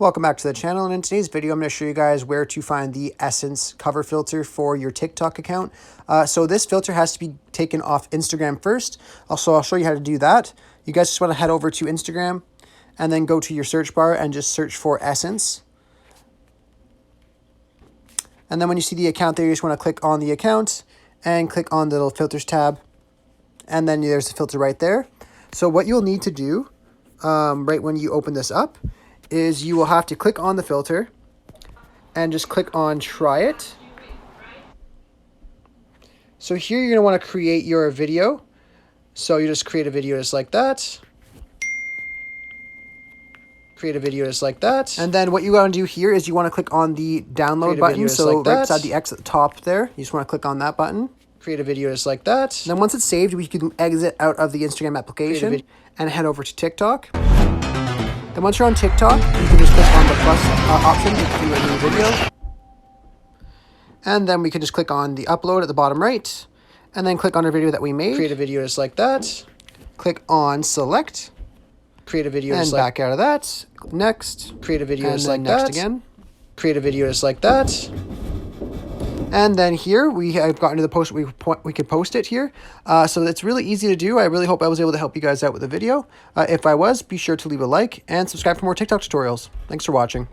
Welcome back to the channel, and in today's video I'm going to show you guys where to find the Essence cover filter for your TikTok account. So this filter has to be taken off Instagram first. Also, I'll show you how to do that. You guys just want to head over to Instagram and then go to your search bar and just search for Essence. And then when you see the account there, you just want to click on the account and click on the little filters tab. And then there's the filter right there. So what you'll need to do right when you open this up is you will have to click on the filter and just click on try it. So here you're going to want to create your video. So you just create a video just like that. Create a video just like that. And then what you want to do here is you want to click on the download button. So like right beside the X at the top there, you just want to click on that button. Create a video just like that. And then once it's saved, we can exit out of the Instagram application and head over to TikTok. Then once you're on TikTok, you can just click on the plus option to do a new video. And then we can just click on the upload at the bottom right. And then click on our video that we made. Create a video just like that. Click on select. Create a video just like that. And back out of that. Next. Create a video just like that. Next again. Create a video just like that. And then here we have gotten to the post, we can post it here. So it's really easy to do. I really hope I was able to help you guys out with the video. If I was, be sure to leave a like and subscribe for more TikTok tutorials. Thanks for watching.